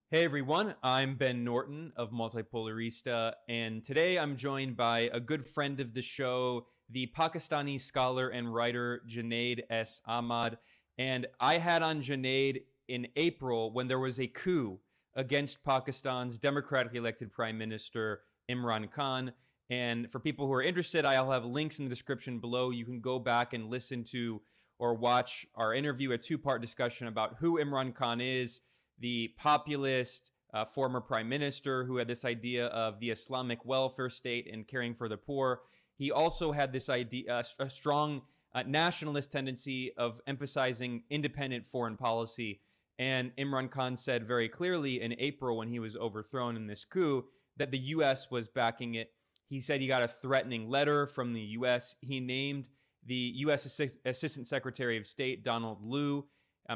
Hey everyone, I'm Ben Norton of Multipolarista, and today I'm joined by a good friend of the show, the Pakistani scholar and writer Junaid S. Ahmad. And I had on Junaid in April when there was a coup against Pakistan's democratically elected Prime Minister Imran Khan. And for people who are interested, I'll have links in the description below. You can go back and listen to or watch our interview, a two-part discussion about who Imran Khan is, the populist former prime minister who had this idea of the Islamic welfare state and caring for the poor. He also had this idea, a strong nationalist tendency of emphasizing independent foreign policy. And Imran Khan said very clearly in April when he was overthrown in this coup that the U.S. was backing it. He said he got a threatening letter from the U.S. He named the U.S. Assistant Secretary of State, Donald Lu,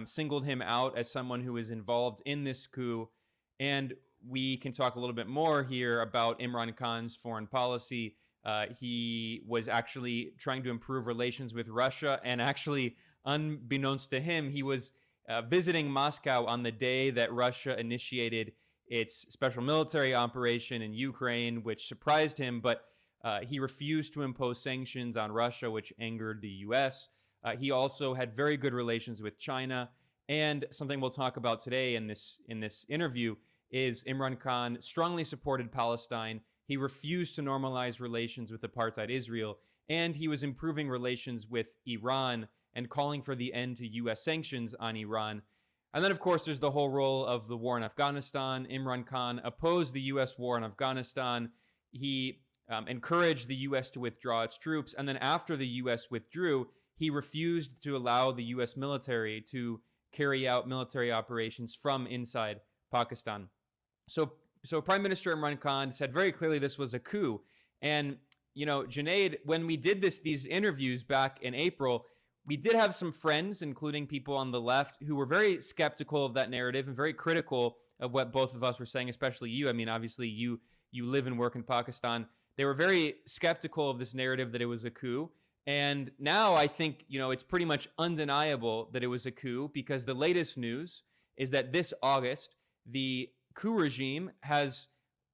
singled him out as someone who was involved in this coup. And we can talk a little bit more here about Imran Khan's foreign policy. He was actually trying to improve relations with Russia, and actually, unbeknownst to him, he was visiting Moscow on the day that Russia initiated its special military operation in Ukraine, which surprised him, but he refused to impose sanctions on Russia, which angered the U.S. He also had very good relations with China. And something we'll talk about today in this interview is Imran Khan strongly supported Palestine. He refused to normalize relations with apartheid Israel, and he was improving relations with Iran and calling for the end to U.S. sanctions on Iran. And then, of course, there's the whole role of the war in Afghanistan. Imran Khan opposed the U.S. war in Afghanistan. He encouraged the U.S. to withdraw its troops. And then after the U.S. withdrew, he refused to allow the U.S. military to carry out military operations from inside Pakistan. So Prime Minister Imran Khan said very clearly this was a coup. And, you know, Junaid, when we did these interviews back in April, we did have some friends, including people on the left, who were very skeptical of that narrative and very critical of what both of us were saying, especially you. I mean, obviously, you live and work in Pakistan. They were very skeptical of this narrative that it was a coup. And now I think, you know, it's pretty much undeniable that it was a coup, because the latest news is that this August, the coup regime has,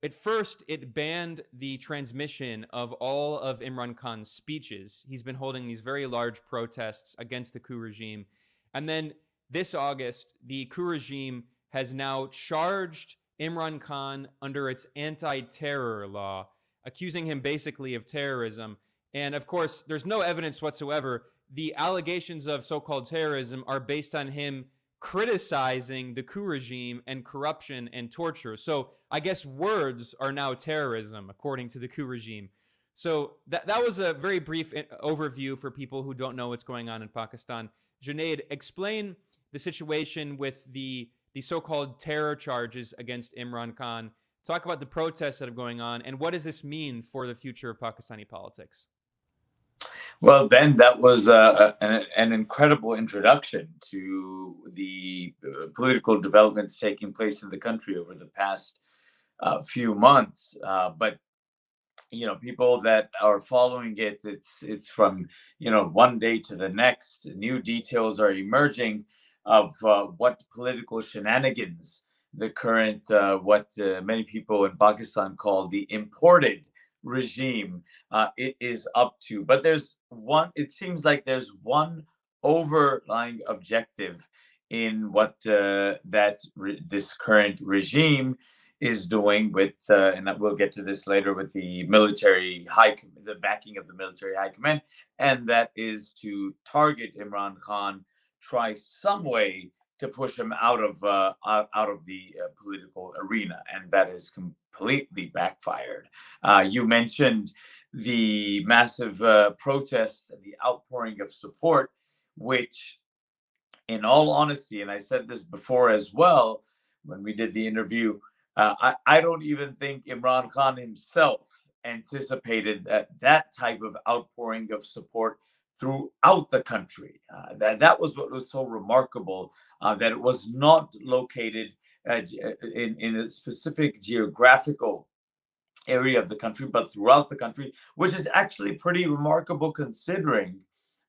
at first, it banned the transmission of all of Imran Khan's speeches. He's been holding these very large protests against the coup regime. And then this August, the coup regime has now charged Imran Khan under its anti-terror law, accusing him basically of terrorism. And of course, there's no evidence whatsoever. The allegations of so-called terrorism are based on him criticizing the coup regime and corruption and torture. So I guess words are now terrorism, according to the coup regime. So that was a very brief overview for people who don't know what's going on in Pakistan. Junaid, explain the situation with the so-called terror charges against Imran Khan. Talk about the protests that are going on, and what does this mean for the future of Pakistani politics? Well, Ben, that was an incredible introduction to the political developments taking place in the country over the past few months. But you know, people that are following it, it's from one day to the next. New details are emerging of what political shenanigans the current what many people in Pakistan call the imported regime it is up to. But it seems like there's one overlying objective in what this current regime is doing with, and we'll get to this later, with the the backing of the military high command, and that is to target Imran Khan, try some way to push him out of the political arena, and that has completely backfired. You mentioned the massive protests and the outpouring of support, which, in all honesty, and I said this before as well when we did the interview, I don't even think Imran Khan himself anticipated that type of outpouring of support throughout the country. That was what was so remarkable, that it was not located in a specific geographical area of the country, but throughout the country, which is actually pretty remarkable considering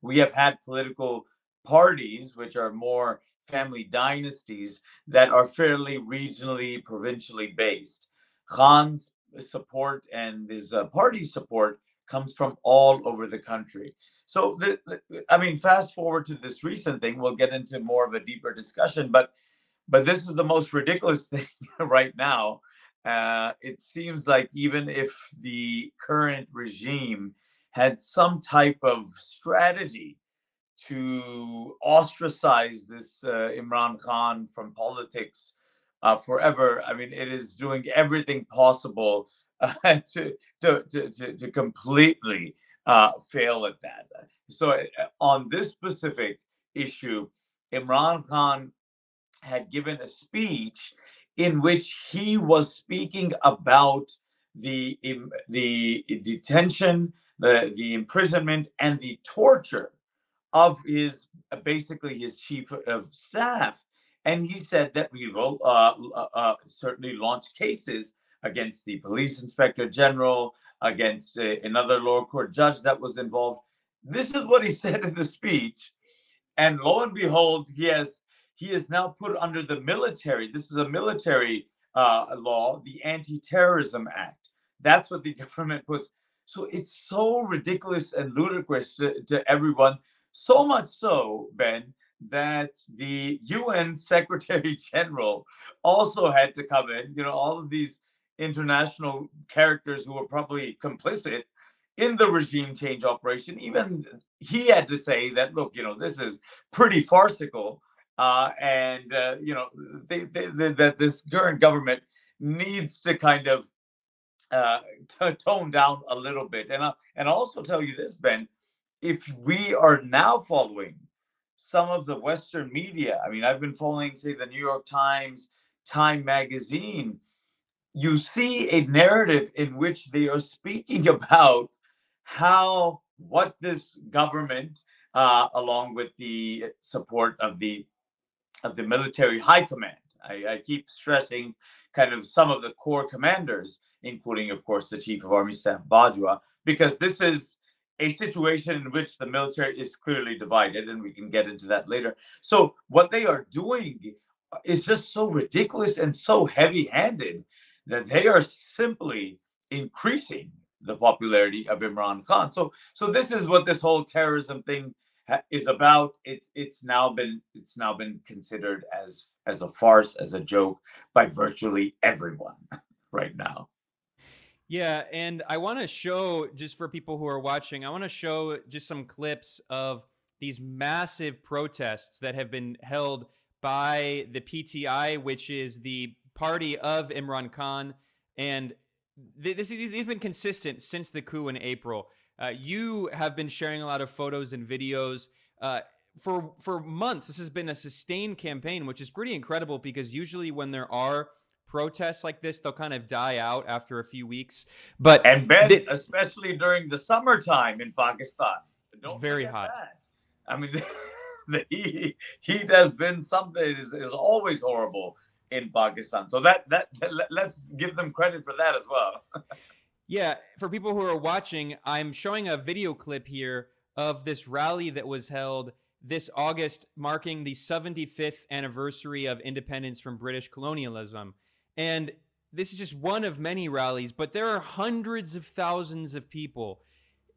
we have had political parties which are more family dynasties that are fairly regionally, provincially based. Khan's support and his party's support comes from all over the country. So, I mean, fast forward to this recent thing, we'll get into more of a deeper discussion, but this is the most ridiculous thing right now. It seems like even if the current regime had some type of strategy to ostracize this Imran Khan from politics forever, I mean, it is doing everything possible to completely fail at that. So, on this specific issue, Imran Khan had given a speech in which he was speaking about the detention, the imprisonment, and the torture of his basically his chief of staff. And he said that we will certainly launch cases against the police inspector general, against another lower court judge that was involved. This is what he said in the speech. And lo and behold, he is now put under the military. This is a military law, the Anti-Terrorism Act. That's what the government puts. So it's so ridiculous and ludicrous to everyone. So much so, Ben, that the UN Secretary General also had to come in. You know, all of these international characters who were probably complicit in the regime change operation, even he had to say that, look, you know, this is pretty farcical. And, you know, that this current government needs to kind of tone down a little bit. And I'll also tell you this, Ben, if we are now following some of the Western media, I mean, I've been following, say, the New York Times, Time Magazine, you see a narrative in which they are speaking about what this government, along with the support of the military high command, I keep stressing kind of some of the core commanders, including, of course, the Chief of Army Staff Bajwa, because this is a situation in which the military is clearly divided, and we can get into that later. So what they are doing is just so ridiculous and so heavy-handed that they are simply increasing the popularity of Imran Khan. So this is what this whole terrorism thing is about. It's now been considered as a farce, as a joke by virtually everyone right now. Yeah, and I want to show, just for people who are watching, I want to show just some clips of these massive protests that have been held by the PTI, which is the party of Imran Khan. And these have been consistent since the coup in April. You have been sharing a lot of photos and videos for months. This has been a sustained campaign, which is pretty incredible, because usually when there are protests like this, they'll kind of die out after a few weeks. But Ben, especially during the summertime in Pakistan, it's very hot. That. I mean, the heat has been something is always horrible in Pakistan. So that let's give them credit for that as well. Yeah, for people who are watching, I'm showing a video clip here of this rally that was held this August, marking the 75th anniversary of independence from British colonialism. And this is just one of many rallies, but there are hundreds of thousands of people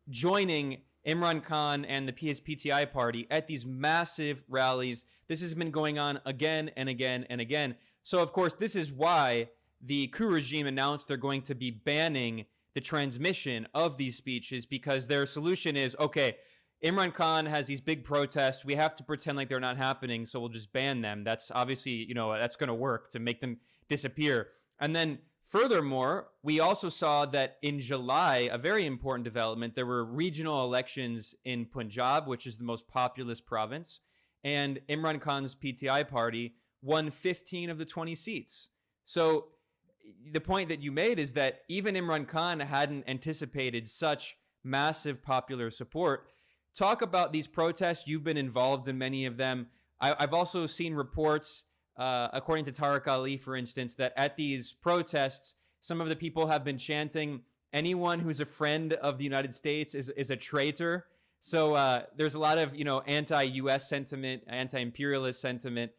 joining Imran Khan and the PSPTI party at these massive rallies. This has been going on again and again and again. So, of course, this is why the coup regime announced they're going to be banning the transmission of these speeches, because their solution is, okay, Imran Khan has these big protests. We have to pretend like they're not happening, so we'll just ban them. That's obviously, you know, that's going to work to make them disappear. And then furthermore, we also saw that in July, a very important development, there were regional elections in Punjab, which is the most populous province, and Imran Khan's PTI party won 15 of the 20 seats. So the point that you made is that even Imran Khan hadn't anticipated such massive popular support. Talk about these protests. You've been involved in many of them. I've also seen reports, according to Tariq Ali, for instance, that at these protests, some of the people have been chanting, anyone who's a friend of the United States is a traitor. So there's a lot of, you know, anti-US sentiment, anti-imperialist sentiment.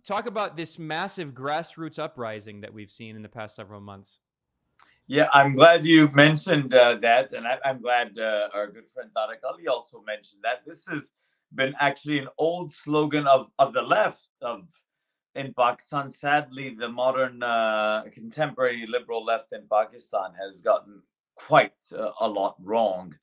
Talk about this massive grassroots uprising that we've seen in the past several months. Yeah, I'm glad you mentioned that, and I'm glad our good friend Tariq Ali also mentioned that. This has been actually an old slogan of the left of in Pakistan. Sadly, the modern contemporary liberal left in Pakistan has gotten quite a lot wrong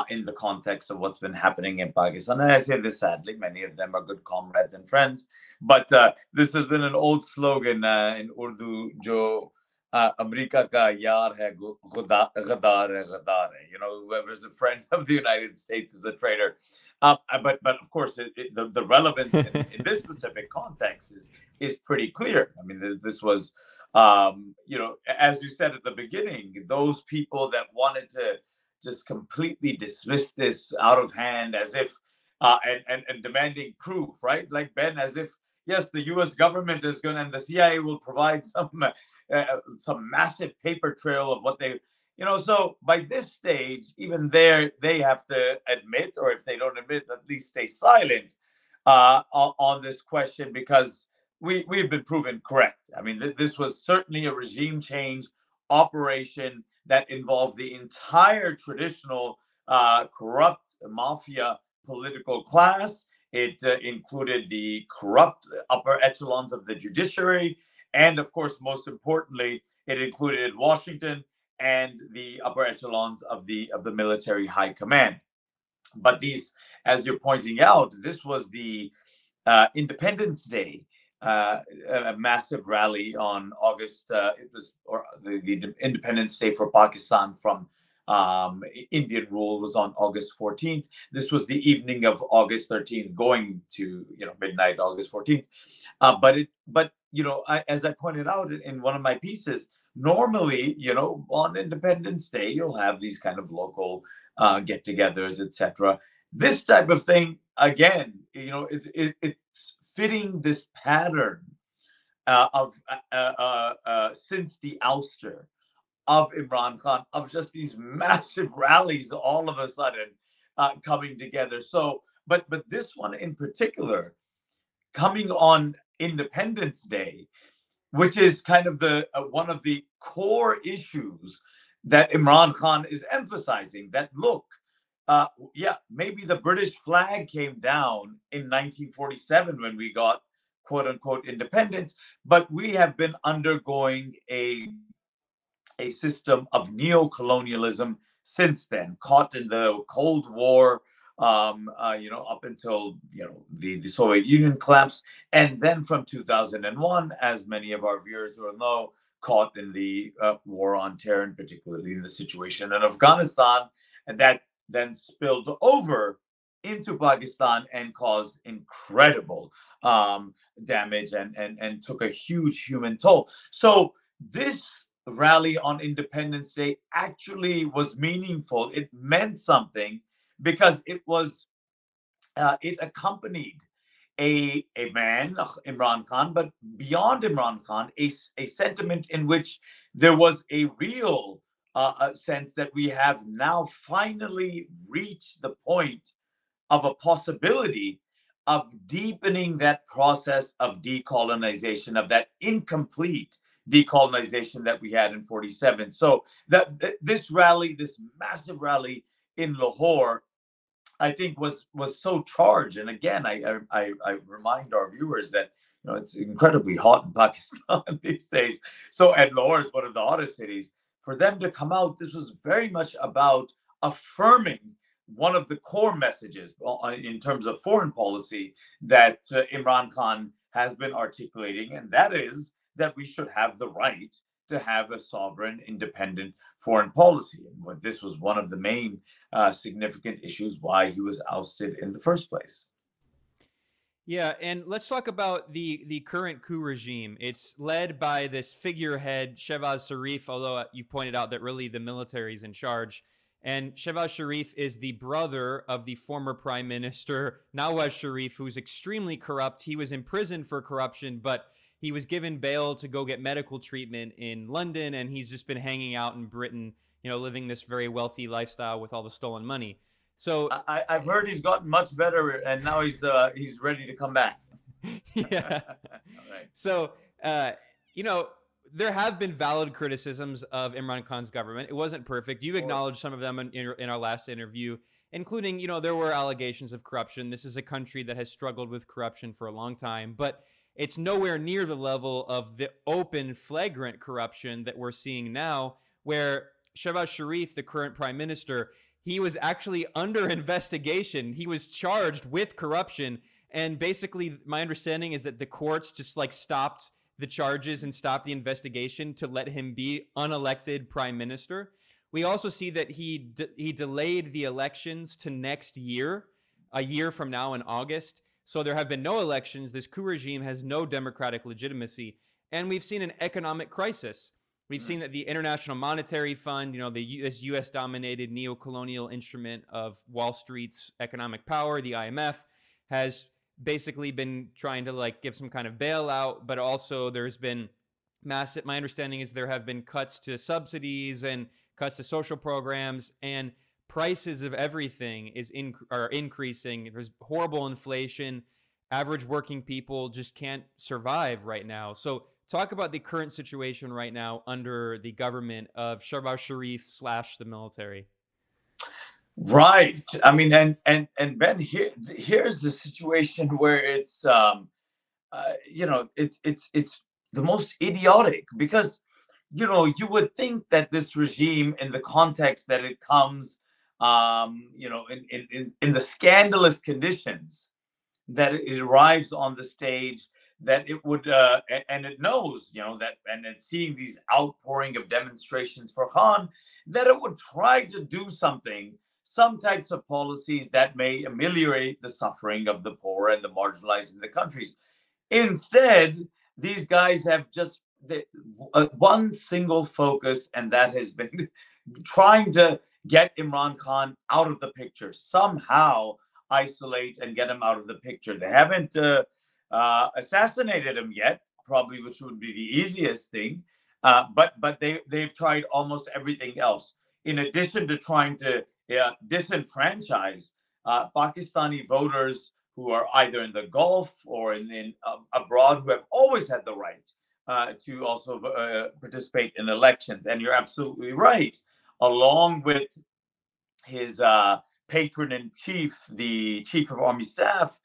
in the context of what's been happening in Pakistan. And I say this sadly, many of them are good comrades and friends, but this has been an old slogan in Urdu, jo America ka yaar hai, ghadar hai, ghadar hai. You know, whoever's a friend of the United States is a traitor. But of course, the relevance in this specific context is pretty clear. I mean, this was, you know, as you said at the beginning, those people that wanted to just completely dismiss this out of hand as if, and demanding proof, right? Like Ben, as if, yes, the U.S. government is going to, and the CIA will provide some massive paper trail of what they, you know. So by this stage, even there, they have to admit, or if they don't admit, at least stay silent on this question, because we've been proven correct. I mean, this was certainly a regime change operation that involved the entire traditional corrupt mafia political class. It included the corrupt upper echelons of the judiciary. And of course, most importantly, it included Washington and the upper echelons of the military high command. But these, as you're pointing out, this was the Independence Day, a massive rally on August. It was or the Independence Day for Pakistan from Indian rule was on August 14th. This was the evening of August 13th, going to midnight August 14th. But as I pointed out in one of my pieces, normally on Independence Day you'll have these kind of local get-togethers, etc. This type of thing, again, it's fitting this pattern of since the ouster of Imran Khan, of just these massive rallies all of a sudden coming together. So, but this one in particular, coming on Independence Day, which is kind of the one of the core issues that Imran Khan is emphasizing. That look, yeah, maybe the British flag came down in 1947 when we got quote unquote independence, but we have been undergoing a system of neo-colonialism since then, caught in the Cold War, up until the Soviet Union collapse, and then from 2001, as many of our viewers will know, caught in the war on terror, and particularly in the situation in Afghanistan, and that then spilled over into Pakistan and caused incredible damage and took a huge human toll. So this rally on Independence Day actually was meaningful. It meant something because it was it accompanied a man, Imran Khan, but beyond Imran Khan, a sentiment in which there was a real sense that we have now finally reached the point of a possibility of deepening that process of decolonization, of that incomplete decolonization that we had in 47. So this rally, this massive rally in Lahore, I think was so charged. And again, I remind our viewers that it's incredibly hot in Pakistan these days. So, and Lahore is one of the hottest cities. For them to come out, this was very much about affirming one of the core messages in terms of foreign policy that Imran Khan has been articulating, and that is that we should have the right to have a sovereign, independent foreign policy. And this was one of the main significant issues why he was ousted in the first place. Yeah, and let's talk about the current coup regime. It's led by this figurehead, Shehbaz Sharif, although you pointed out that really the military is in charge. And Shehbaz Sharif is the brother of the former Prime Minister Nawaz Sharif, who's extremely corrupt. He was imprisoned for corruption, but he was given bail to go get medical treatment in London, and he's just been hanging out in Britain, living this very wealthy lifestyle with all the stolen money. So I've heard he's gotten much better, and now he's ready to come back. Yeah. Right. So, uh, you know, there have been valid criticisms of Imran Khan's government. It wasn't perfect. You Of course. acknowledged some of them in our last interview, including, there were allegations of corruption. This is a country that has struggled with corruption for a long time, but it's nowhere near the level of the open, flagrant corruption that we're seeing now, where Shehbaz Sharif, the current prime minister, he was actually under investigation. He was charged with corruption. And basically, my understanding is that the courts just like stopped the charges and stopped the investigation to let him be unelected prime minister. We also see that he delayed the elections to next year, a year from now in August. So there have been no elections. This coup regime has no democratic legitimacy. And we've seen an economic crisis. We've seen that the International Monetary Fund, this US dominated neo-colonial instrument of Wall Street's economic power, the IMF, has basically been trying to like give some kind of bailout, but also there's been massive, my understanding is there have been cuts to subsidies and cuts to social programs, and prices of everything are increasing. There's horrible inflation. Average working people just can't survive right now. So talk about the current situation right now under the government of Shehbaz Sharif / the military. Right. I mean, and Ben, here's the situation where it's it's the most idiotic, because you would think that this regime, in the context that it comes, in the scandalous conditions that it arrives on the stage, that it would and it knows, that, and it's seeing these outpouring of demonstrations for Khan, that it would try to do something, some types of policies that may ameliorate the suffering of the poor and the marginalized in the countries. Instead, these guys have just one single focus, and that has been trying to get Imran Khan out of the picture, somehow isolate and get him out of the picture. They haven't assassinated him yet, probably, which would be the easiest thing. But they've tried almost everything else. In addition to trying to disenfranchise Pakistani voters who are either in the Gulf or in abroad, who have always had the right to also participate in elections. And you're absolutely right. Along with his patron in chief, the chief of army staff,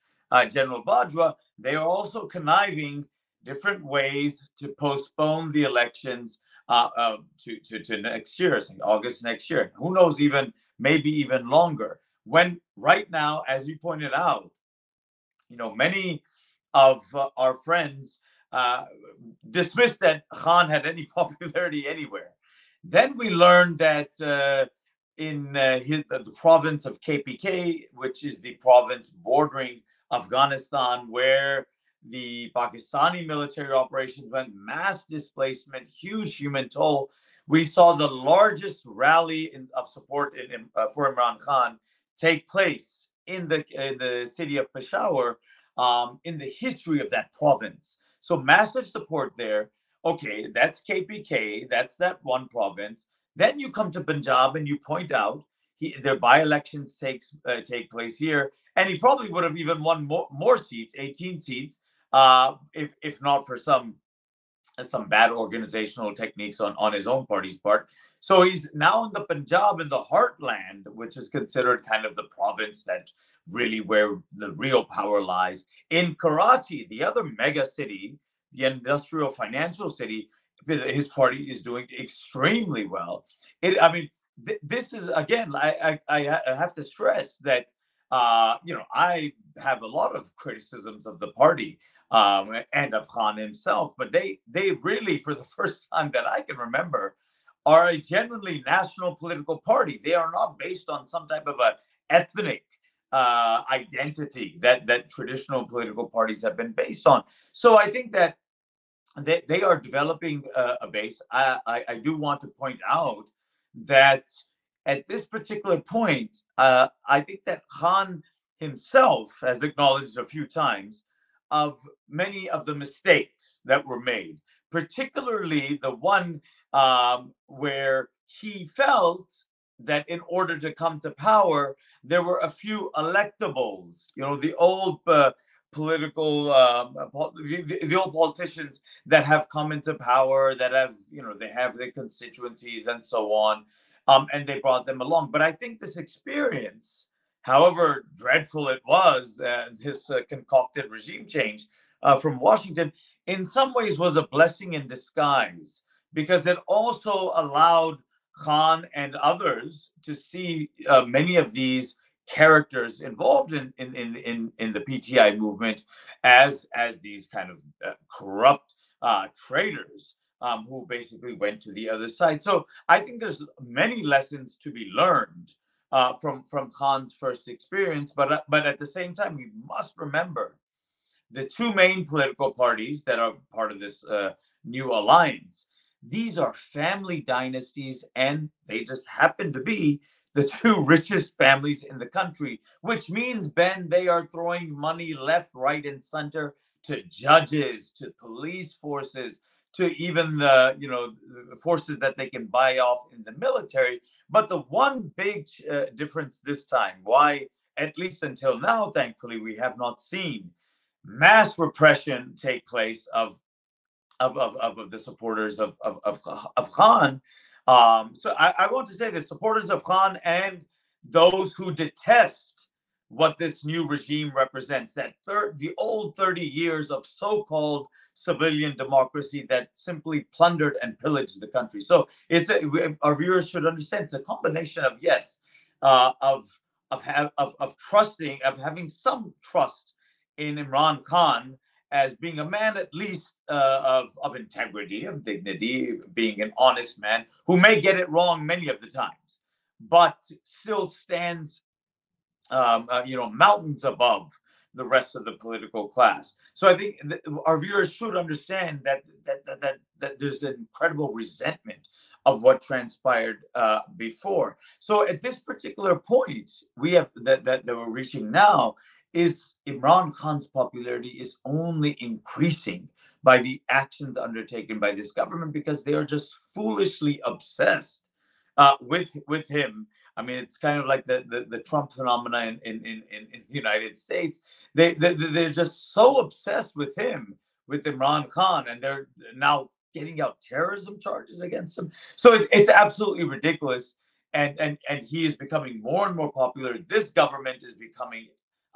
General Bajwa, they are also conniving different ways to postpone the elections to next year, August next year. Who knows, even maybe even longer. When right now, as you pointed out, many of our friends dismissed that Khan had any popularity anywhere. Then we learned that in the province of KPK, which is the province bordering Afghanistan, where the Pakistani military operations went, mass displacement, huge human toll. We saw the largest rally of support for Imran Khan take place in the city of Peshawar in the history of that province. So massive support there. Okay, that's KPK. That's that one province. Then you come to Punjab and you point out their by-elections take place here, and he probably would have even won more seats, 18 seats, if not for some bad organizational techniques on his own party's part. So he's now in the Punjab, in the heartland, which is considered kind of the province that really where the real power lies. In Karachi, the other mega city, the industrial financial city, his party is doing extremely well. This is, again, I have to stress that I have a lot of criticisms of the party and of Khan himself, but they really, for the first time that I can remember, are a genuinely national political party. They are not based on some type of a ethnic identity that traditional political parties have been based on. So I think that they are developing a base. I do want to point out that at this particular point, I think that Khan himself has acknowledged a few times of many of the mistakes that were made, particularly the one where he felt that in order to come to power, there were a few electables, the old political, the old politicians that have come into power, that have, they have their constituencies and so on, and they brought them along. But I think this experience, however dreadful it was, this concocted regime change from Washington, in some ways was a blessing in disguise, because it also allowed Khan and others to see many of these characters involved in the PTI movement as these kind of corrupt traitors who basically went to the other side. So I think there's many lessons to be learned from Khan's first experience, but at the same time, we must remember the two main political parties that are part of this new alliance. These are family dynasties, and they just happen to be the two richest families in the country, which means, Ben, they are throwing money left, right, and center to judges, to police forces, to even the forces that they can buy off in the military. But the one big difference this time, why, at least until now, thankfully, we have not seen mass repression take place of the supporters of Khan. So I want to say the supporters of Khan and those who detest what this new regime represents, the old 30 years of so-called civilian democracy that simply plundered and pillaged the country. So our viewers should understand, it's a combination of, yes, of trusting, of having some trust in Imran Khan as being a man at least of integrity, of dignity, being an honest man who may get it wrong many of the times, but still stands, mountains above the rest of the political class. So I think our viewers should understand that there's an incredible resentment of what transpired before. So at this particular point, we have that we're reaching now, is Imran Khan's popularity is only increasing by the actions undertaken by this government, because they are just foolishly obsessed with him. I mean, it's kind of like the Trump phenomena in the United States. They're just so obsessed with him, with Imran Khan, and they're now getting out terrorism charges against him. So it's absolutely ridiculous, and he is becoming more and more popular. This government is becoming,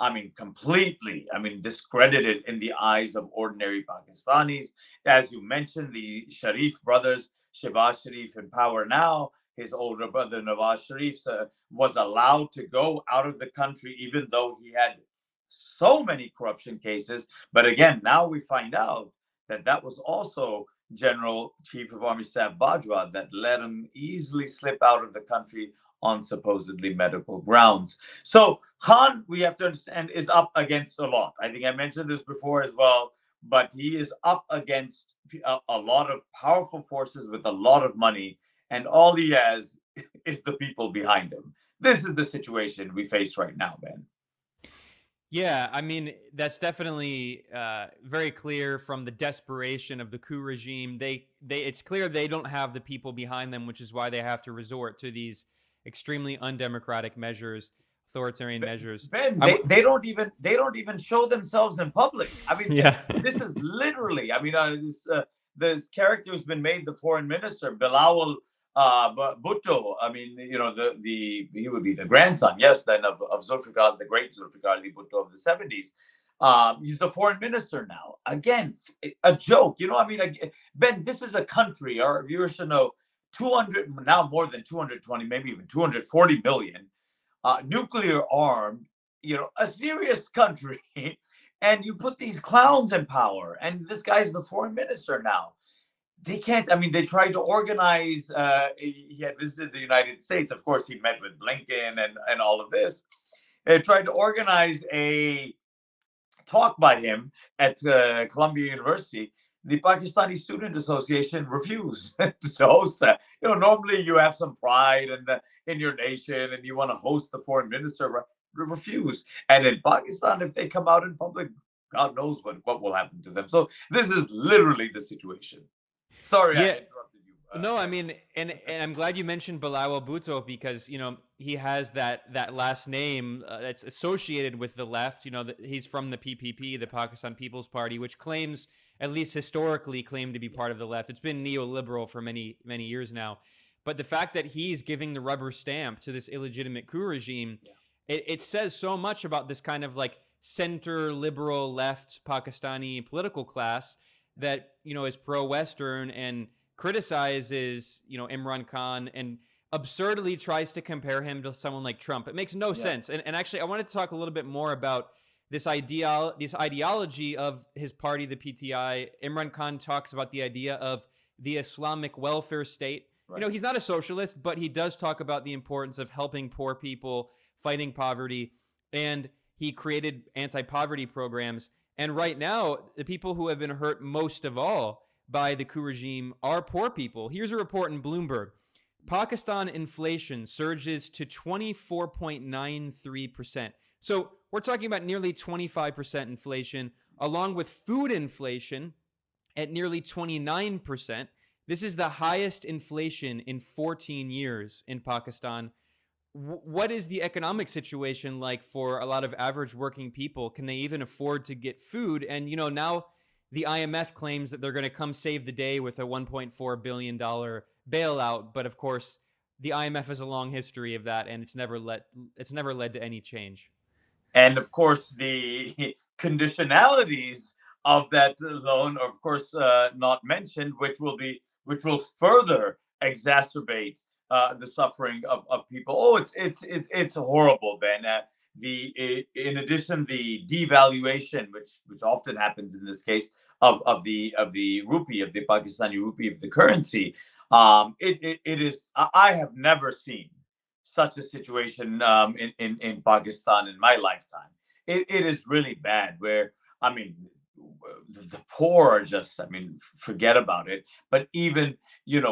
I mean, completely, discredited in the eyes of ordinary Pakistanis. As you mentioned, the Sharif brothers, Shehbaz Sharif in power now. His older brother, Nawaz Sharif, was allowed to go out of the country, even though he had so many corruption cases. But again, now we find out that was also General Chief of Army Staff Bajwa that let him easily slip out of the country on supposedly medical grounds. So Khan, we have to understand, is up against a lot. I think I mentioned this before as well, but he is up against a lot of powerful forces with a lot of money, and all he has is the people behind him. This is the situation we face right now, Ben. Yeah, I mean, that's definitely very clear from the desperation of the coup regime. It's clear they don't have the people behind them, which is why they have to resort to these extremely undemocratic measures, authoritarian measures. Ben, they don't even show themselves in public. I mean, yeah. This is literally, this character who's been made the foreign minister, Bilawal Bhutto. I mean, he would be the grandson, yes, then of Zulfikar, the great Zulfikar Ali Bhutto of the 70s. He's the foreign minister now. Again, a joke. Ben, this is a country, our viewers should know, 200, now more than 220, maybe even 240 million, nuclear armed, a serious country. And you put these clowns in power, and this guy's the foreign minister now. They can't, they tried to organize, he had visited the United States. Of course, he met with Blinken and all of this. They tried to organize a talk by him at Columbia University. The Pakistani Student Association refused to host that. Normally you have some pride in your nation and you want to host the foreign minister. Refuse. And in Pakistan, if they come out in public, God knows what will happen to them. So this is literally the situation. Sorry, yeah. I interrupted you. No, I mean, and I'm glad you mentioned Bilal Bhutto because he has that last name that's associated with the left. He's from the PPP, the Pakistan People's Party, which claims, at least historically, claimed to be part of the left. It's been neoliberal for many years now, but the fact that he's giving the rubber stamp to this illegitimate coup regime, it says so much about this kind of like center liberal left Pakistani political class that is pro-Western and criticizes Imran Khan and absurdly tries to compare him to someone like Trump. It makes no sense. And actually, I wanted to talk a little bit more about this ideology of his party, the PTI. Imran Khan talks about the idea of the Islamic welfare state. Right. He's not a socialist, but he does talk about the importance of helping poor people, fighting poverty, and he created anti-poverty programs. And right now, the people who have been hurt most of all by the coup regime are poor people. Here's a report in Bloomberg. Pakistan inflation surges to 24.93%. So we're talking about nearly 25% inflation, along with food inflation at nearly 29%. This is the highest inflation in 14 years in Pakistan. What is the economic situation like for a lot of average working people? Can they even afford to get food? And, now the IMF claims that they're going to come save the day with a $1.4 billion bailout. But of course, the IMF has a long history of that, and it's never led to any change. And of course, the conditionalities of that loan are, of course, not mentioned, which will further exacerbate the suffering of people. Oh, it's horrible, Ben. In addition, the devaluation, which often happens in this case, of the rupee, of the Pakistani rupee, of the currency, it is. I have never seen such a situation in Pakistan in my lifetime. It is really bad. Where the poor are just, forget about it. But even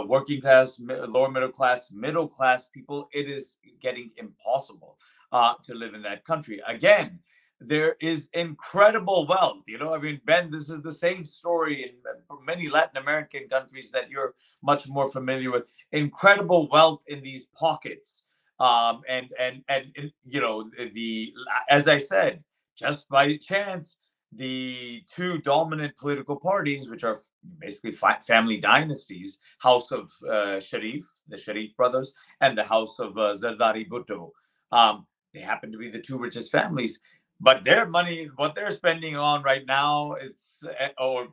working class, lower middle class people, it is getting impossible to live in that country. Again, there is incredible wealth. Ben, this is the same story in many Latin American countries that you're much more familiar with. Incredible wealth in these pockets. And as I said, just by chance, the two dominant political parties, which are basically family dynasties, House of Sharif, the Sharif brothers, and the House of Zardari Bhutto, they happen to be the two richest families. But their money, what they're spending on right now,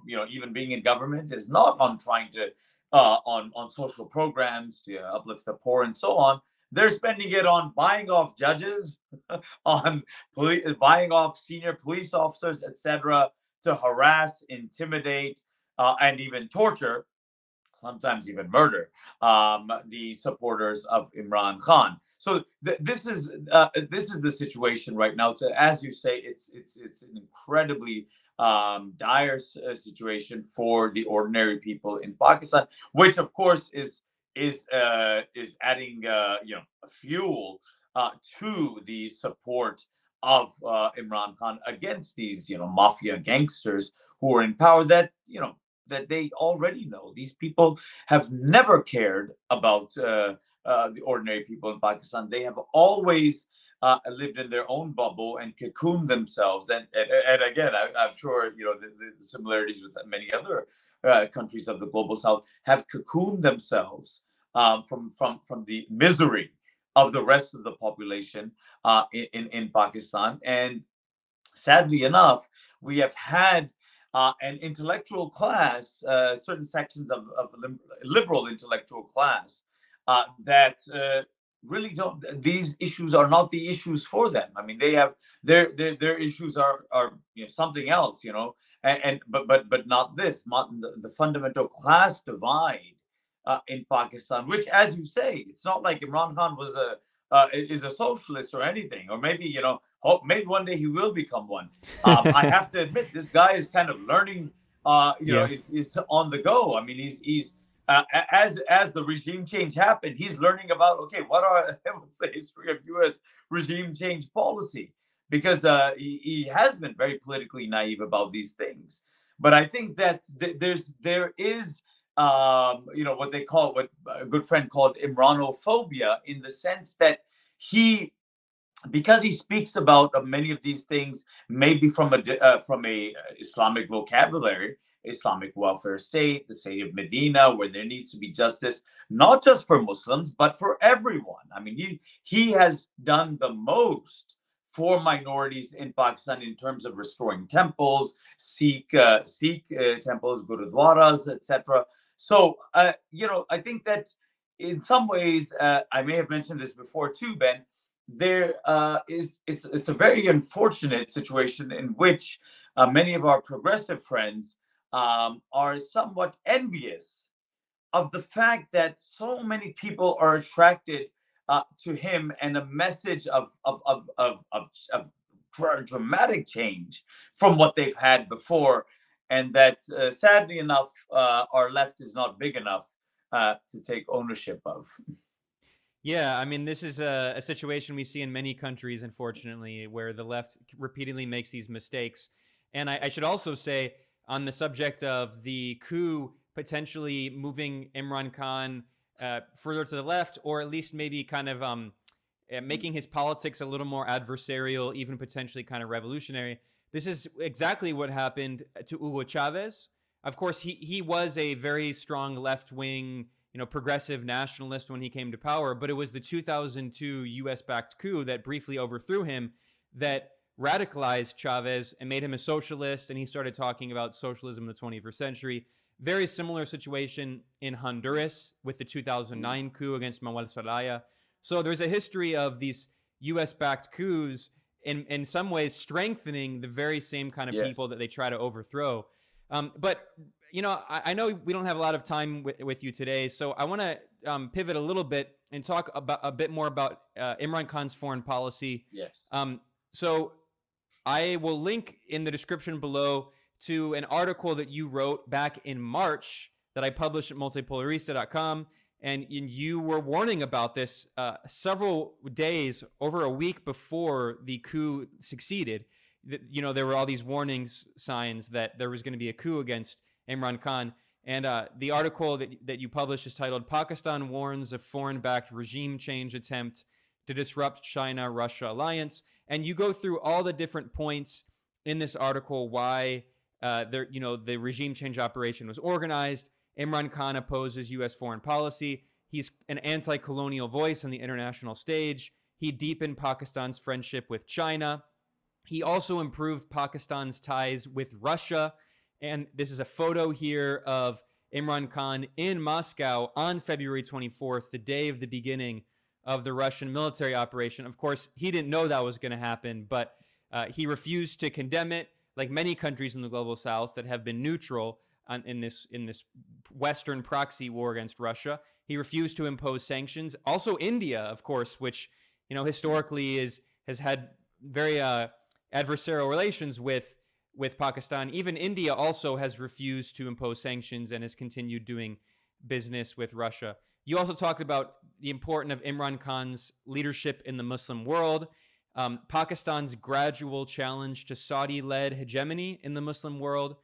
even being in government, is not on trying to on social programs to uplift the poor and so on. They're spending it on buying off judges, on buying off senior police officers, etc., to harass, intimidate, and even torture, sometimes even murder, the supporters of Imran Khan. So this is the situation right now. So as you say, it's an incredibly dire situation for the ordinary people in Pakistan, which of course is adding fuel to the support of Imran Khan against these mafia gangsters who are in power, that they already know. These people have never cared about the ordinary people in Pakistan. They have always lived in their own bubble and cocooned themselves. And again, I'm sure the similarities with many other countries of the global south have cocooned themselves from the misery of the rest of the population in Pakistan. And sadly enough, we have had an intellectual class, certain sections of liberal intellectual class, that really don't. These issues are not the issues for them. They have their issues are something else, but not this. Not the fundamental class divide in Pakistan, which, as you say, it's not like Imran Khan was is a socialist or anything, or maybe maybe one day he will become one. I have to admit, this guy is kind of learning. Is on the go. He's as the regime change happened, he's learning about what's the history of U.S. regime change policy, because he has been very politically naive about these things. But I think that there is what they call, what a good friend called Imranophobia, in the sense that he, because he speaks about many of these things, maybe from a Islamic vocabulary, Islamic welfare state, the state of Medina, where there needs to be justice, not just for Muslims but for everyone. I mean, he has done the most for minorities in Pakistan in terms of restoring temples, Sikh temples, gurudwaras, etc. So, I think that in some ways, I may have mentioned this before too, Ben, it's a very unfortunate situation in which many of our progressive friends are somewhat envious of the fact that so many people are attracted to him, and a message of dramatic change from what they've had before, and that sadly enough, our left is not big enough to take ownership of. Yeah, I mean, this is a situation we see in many countries, unfortunately, where the left repeatedly makes these mistakes. And I should also say, on the subject of the coup potentially moving Imran Khan further to the left, or at least maybe kind of making his politics a little more adversarial, even potentially kind of revolutionary. This is exactly what happened to Hugo Chavez. Of course, he was a very strong left-wing, progressive nationalist when he came to power, but it was the 2002 US-backed coup that briefly overthrew him that radicalized Chavez and made him a socialist, and he started talking about socialism in the 21st century. Very similar situation in Honduras with the 2009 coup against Manuel Zelaya. So there's a history of these US-backed coups in some ways strengthening the very same kind of people that they try to overthrow. But I know we don't have a lot of time with you today, so I want to pivot a little bit and talk about a bit more about Imran Khan's foreign policy. Yes. So I will link in the description below to an article that you wrote back in March that I published at multipolarista.com, and you were warning about this several days, over a week before the coup succeeded. There were all these warnings signs that there was going to be a coup against Imran Khan. And the article that you published is titled "Pakistan Warns of Foreign-Backed Regime Change Attempt to Disrupt China-Russia Alliance." And you go through all the different points in this article why the regime change operation was organized. Imran Khan opposes U.S. foreign policy. He's an anti-colonial voice on the international stage. He deepened Pakistan's friendship with China. He also improved Pakistan's ties with Russia. And this is a photo here of Imran Khan in Moscow on February 24th, the day of the beginning of the Russian military operation. Of course, he didn't know that was going to happen, but he refused to condemn it, like many countries in the global south that have been neutral in this Western proxy war against Russia. He refused to impose sanctions. Also, India, of course, which historically has had very adversarial relations with Pakistan. Even India also has refused to impose sanctions and has continued doing business with Russia. You also talked about the importance of Imran Khan's leadership in the Muslim world, Pakistan's gradual challenge to Saudi-led hegemony in the Muslim world,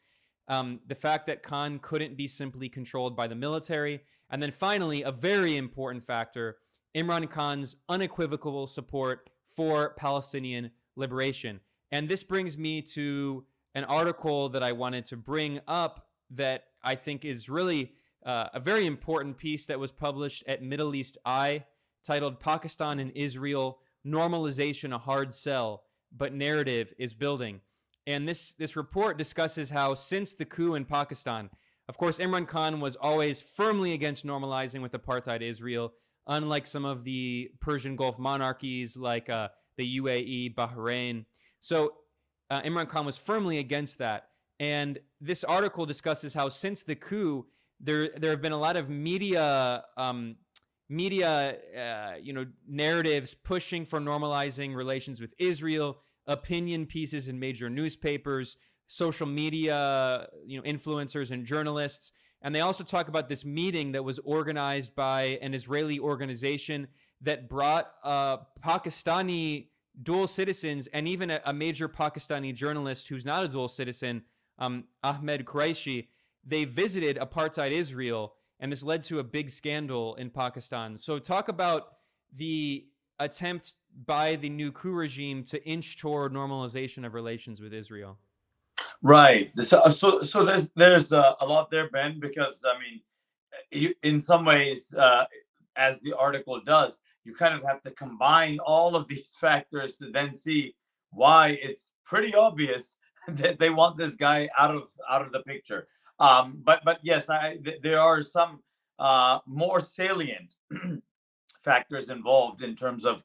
the fact that Khan couldn't be simply controlled by the military, and then finally, a very important factor, Imran Khan's unequivocal support for Palestinian liberation. And this brings me to an article that I wanted to bring up that I think is really a very important piece that was published at Middle East Eye, titled "Pakistan and Israel, Normalization a Hard Sell, but Narrative is Building." And this report discusses how since the coup in Pakistan, of course, Imran Khan was always firmly against normalizing with apartheid Israel, unlike some of the Persian Gulf monarchies like the UAE, Bahrain. So Imran Khan was firmly against that. And this article discusses how since the coup, there have been a lot of media narratives pushing for normalizing relations with Israel, opinion pieces in major newspapers, social media, influencers and journalists. And they also talk about this meeting that was organized by an Israeli organization that brought Pakistani dual citizens and even a major Pakistani journalist who's not a dual citizen, Ahmed Qureshi. they visited apartheid Israel, and this led to a big scandal in Pakistan. So talk about the attempt by the new coup regime to inch toward normalization of relations with Israel. Right. So there's a lot there, Ben, because I mean, in some ways, as the article does, you kind of have to combine all of these factors to then see why it's pretty obvious that they want this guy out of the picture. But yes, there are some more salient factors involved in terms of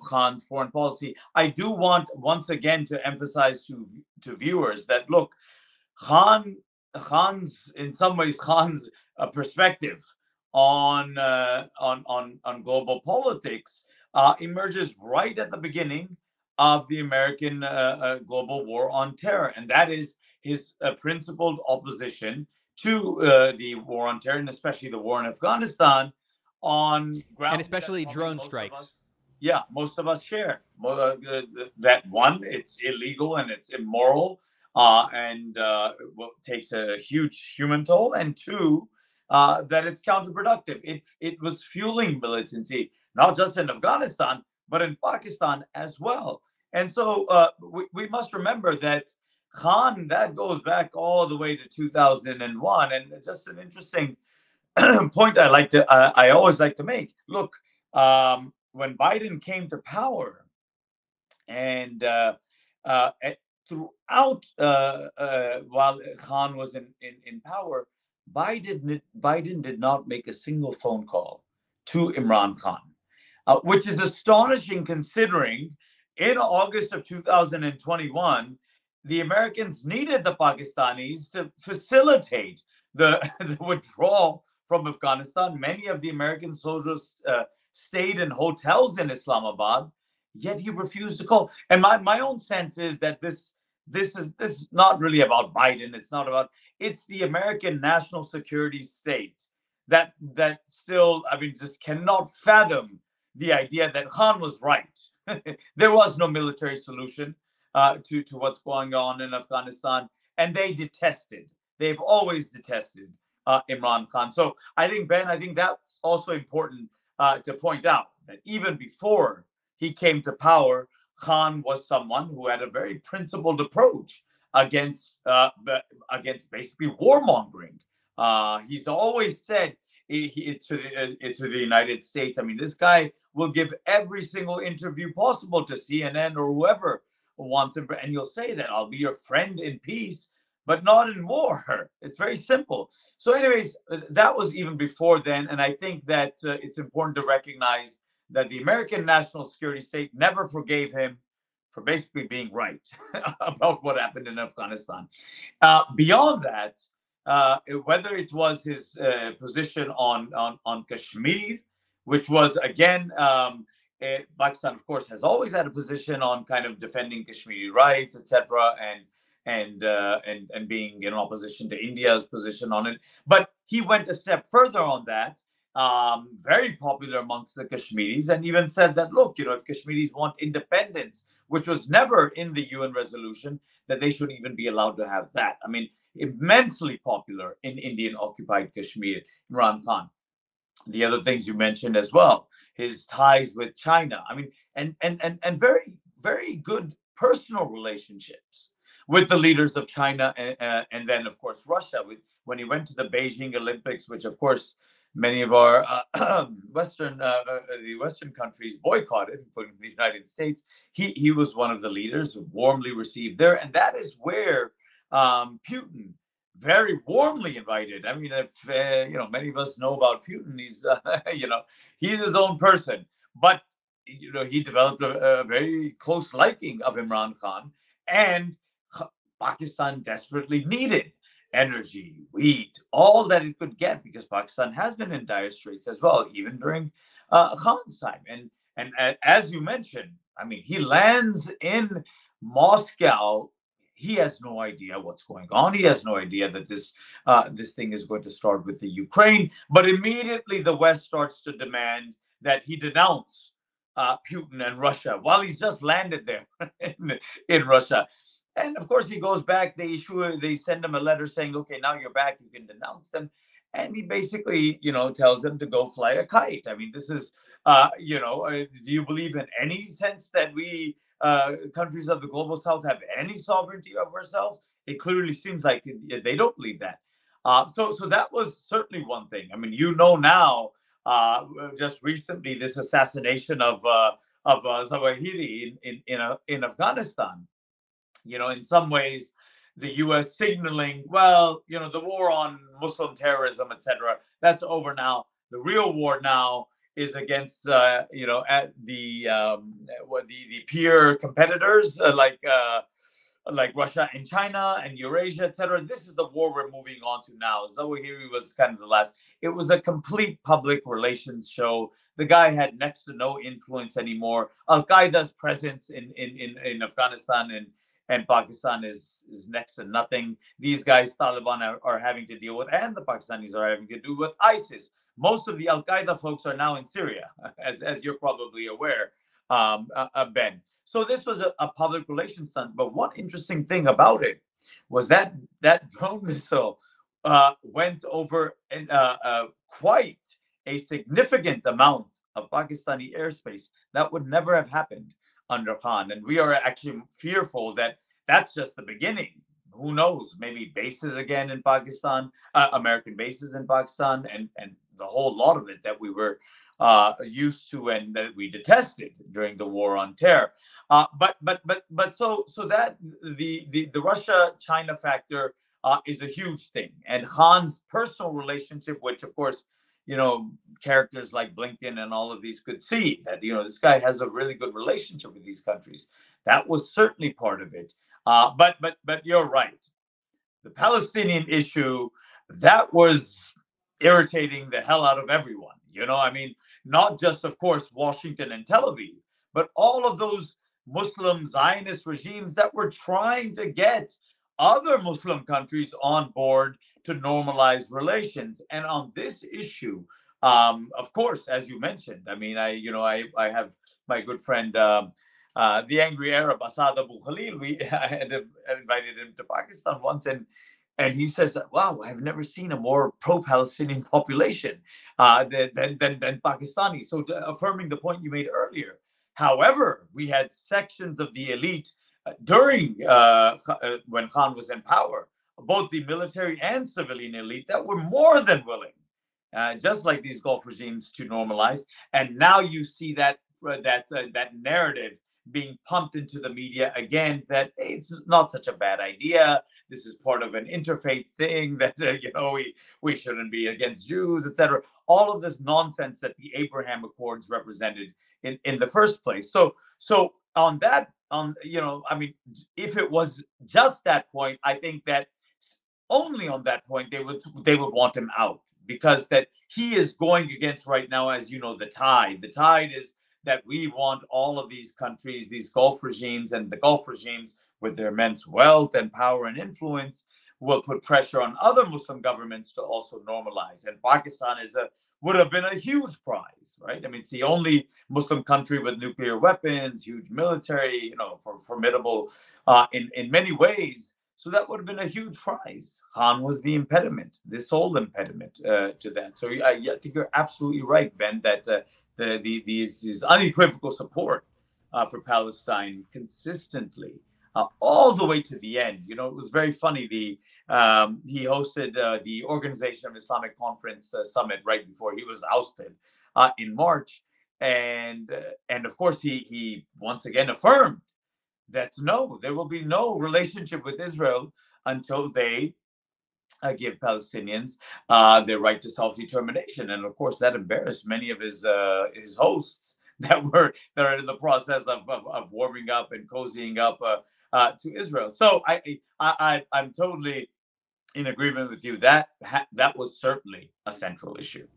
Khan's foreign policy. I do want once again to emphasize to viewers that look, Khan's in some ways Khan's perspective on global politics emerges right at the beginning of the American global war on terror, and that is his principled opposition to the war on terror, and especially the war in Afghanistan, on ground, and especially drone strikes. Yeah, most of us share that. One, it's illegal and it's immoral, and takes a huge human toll. And two, that it's counterproductive. It was fueling militancy, not just in Afghanistan, but in Pakistan as well. And so we must remember that Khan, that goes back all the way to 2001. And just an interesting point I always like to make. Look, when Biden came to power, and throughout while Khan was in power, Biden did not make a single phone call to Imran Khan, which is astonishing considering in August of 2021, the Americans needed the Pakistanis to facilitate the withdrawal from Afghanistan. Many of the American soldiers stayed in hotels in Islamabad, yet he refused to call. And my own sense is that this is not really about Biden. It's the American national security state that still, I mean, just cannot fathom the idea that Khan was right. There was no military solution to what's going on in Afghanistan, and they've always detested Imran Khan. So I think, Ben, that's also important to point out that even before he came to power, Khan was someone who had a very principled approach against basically warmongering. He's always said to the United States, I mean, this guy will give every single interview possible to CNN or whoever wants him, and he'll say that I'll be your friend in peace, but not in war. It's very simple. So anyways, that was even before then. And I think that it's important to recognize that the American national security state never forgave him for basically being right about what happened in Afghanistan. Beyond that, whether it was his position on Kashmir, which was again, Pakistan, of course, has always had a position on kind of defending Kashmiri rights, etc., and being in opposition to India's position on it. But he went a step further on that. Very popular amongst the Kashmiris, and even said that, look, if Kashmiris want independence, which was never in the UN resolution, that they should even be allowed to have that. I mean, immensely popular in Indian occupied Kashmir, Imran Khan. The other things you mentioned as well, his ties with China. I mean, and very, very good personal relationships with the leaders of China, and then of course Russia. When he went to the Beijing Olympics, which of course many of our the Western countries boycotted, including the United States, he was one of the leaders who warmly received there, and that is where Putin very warmly invited. I mean, if many of us know about Putin, he's he's his own person, but he developed a very close liking of Imran Khan, and Pakistan desperately needed energy, wheat, all that it could get, because Pakistan has been in dire straits as well, even during Khan's time. And as you mentioned, I mean, he lands in Moscow. He has no idea what's going on. He has no idea that this thing is going to start with the Ukraine. But immediately the West starts to demand that he denounce Putin and Russia while he's just landed there in Russia. And of course, he goes back. They send him a letter saying, "Okay, now you're back. You can denounce them." And he basically, tells them to go fly a kite. I mean, this is, do you believe in any sense that we countries of the global south have any sovereignty of ourselves? It clearly seems like they don't believe that. So that was certainly one thing. I mean, now, just recently, this assassination of Zawahiri in Afghanistan. In some ways, the U.S. signaling, well, the war on Muslim terrorism, etc., that's over now. The real war now is against, at the peer competitors like Russia and China and Eurasia, etc. This is the war we're moving on to now. Zawahiri was kind of the last. It was a complete public relations show. The guy had next to no influence anymore. Al Qaeda's presence in Afghanistan and Pakistan is next to nothing. These guys, Taliban, are having to deal with, and the Pakistanis are having to do with ISIS. Most of the Al Qaeda folks are now in Syria, as you're probably aware, Ben. So this was a public relations stunt. But one interesting thing about it was that drone missile went over quite a significant amount of Pakistani airspace. That would never have happened under Khan. And we are actually fearful that that's just the beginning. Who knows? Maybe bases again in Pakistan, American bases in Pakistan, and the whole lot of it that we were used to and that we detested during the war on terror. So that the Russia China factor is a huge thing, and Khan's personal relationship, which of course characters like Blinken and all of these could see that this guy has a really good relationship with these countries. That was certainly part of it. But you're right. The Palestinian issue, that was irritating the hell out of everyone. I mean, not just, of course, Washington and Tel Aviv, but all of those Muslim Zionist regimes that were trying to get other Muslim countries on board to normalize relations. And on this issue, of course, as you mentioned, I mean, I have my good friend, the angry Arab Asad Abu Khalil. I had invited him to Pakistan once, and he says that, wow, I've never seen a more pro-Palestinian population than Pakistani. So affirming the point you made earlier. However, we had sections of the elite during when Khan was in power, both the military and civilian elite, that were more than willing, just like these Gulf regimes, to normalize. And now you see that narrative being pumped into the media again, that hey, it's not such a bad idea. This is part of an interfaith thing, that we shouldn't be against Jews, etc. All of this nonsense that the Abraham Accords represented in the first place. So on that, I mean, if it was just that point, I think that only on that point they would want him out, because that he is going against right now, as you know, the tide. The tide is that we want all of these countries, these Gulf regimes, and the Gulf regimes with their immense wealth and power and influence will put pressure on other Muslim governments to also normalize. And Pakistan would have been a huge prize, right? I mean, it's the only Muslim country with nuclear weapons, huge military, formidable in many ways. So that would have been a huge prize. Khan was the impediment, the sole impediment to that. So I think you're absolutely right, Ben, that these unequivocal support for Palestine consistently, all the way to the end. It was very funny. He hosted the Organization of Islamic Conference summit right before he was ousted in March, and of course he once again affirmed that no, there will be no relationship with Israel until they give Palestinians their right to self-determination. And of course, that embarrassed many of his hosts that are in the process of warming up and cozying up to Israel. So I'm totally in agreement with you. That was certainly a central issue.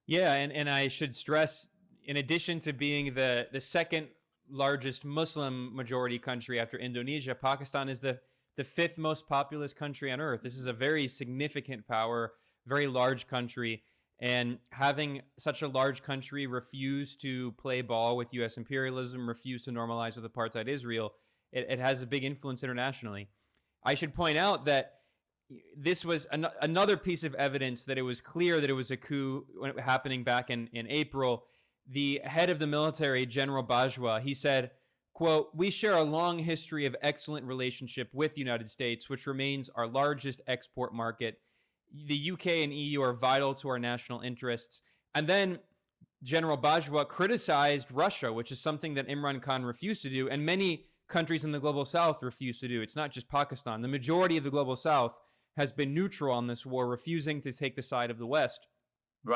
Yeah, and I should stress, in addition to being the second largest Muslim majority country after Indonesia, Pakistan is the fifth most populous country on earth. This is a very significant power, very large country. And having such a large country refuse to play ball with U.S. imperialism, refuse to normalize with apartheid Israel, it has a big influence internationally. I should point out that this was another piece of evidence that it was clear that it was a coup happening back in April. The head of the military, General Bajwa, he said, quote, "We share a long history of excellent relationship with the United States, which remains our largest export market. The UK and EU are vital to our national interests." And then General Bajwa criticized Russia, which is something that Imran Khan refused to do, and many countries in the global south refuse to do. It's not just Pakistan. The majority of the global south has been neutral on this war, refusing to take the side of the West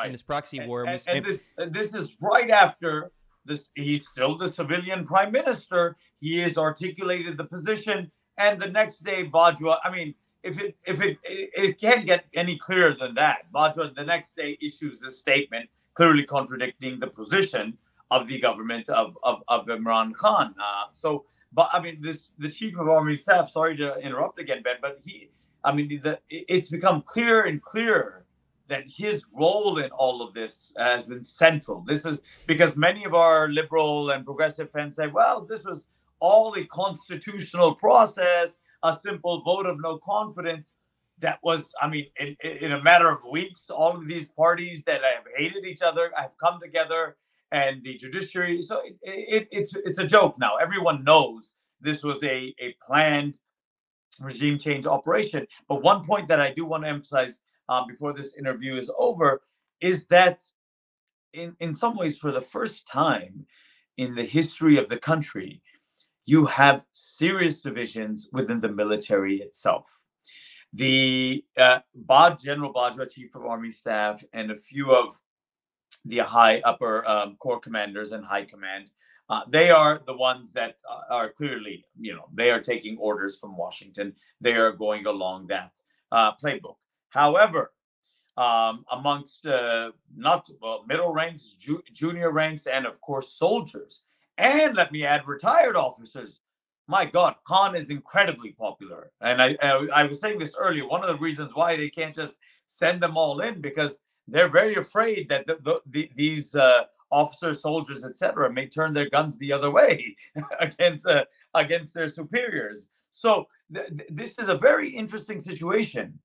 in this proxy war. And this is right after this. He's still the civilian prime minister. He has articulated the position, and the next day, Bajwa. I mean, if it can't get any clearer than that. Bajwa the next day issues this statement, clearly contradicting the position of the government of Imran Khan. But I mean, the chief of army staff. Sorry to interrupt again, Ben, but it's become clearer and clearer that his role in all of this has been central. This is because many of our liberal and progressive friends say, well, this was all a constitutional process, a simple vote of no confidence. That was, I mean, in a matter of weeks, all of these parties that have hated each other have come together, and the judiciary. So it's a joke now. Everyone knows this was a planned regime change operation. But one point that I do want to emphasize before this interview is over is that in some ways, for the first time in the history of the country, you have serious divisions within the military itself. The General Bajwa, Chief of Army Staff, and a few of the upper corps commanders and high command, they are the ones that are clearly, they are taking orders from Washington. They are going along that playbook. However, amongst middle ranks, junior ranks, and of course soldiers, and let me add retired officers, my God, Khan is incredibly popular. And I was saying this earlier, one of the reasons why they can't just send them all in, because they're very afraid that these officers, soldiers, etc., may turn their guns the other way against their superiors. So this is a very interesting situation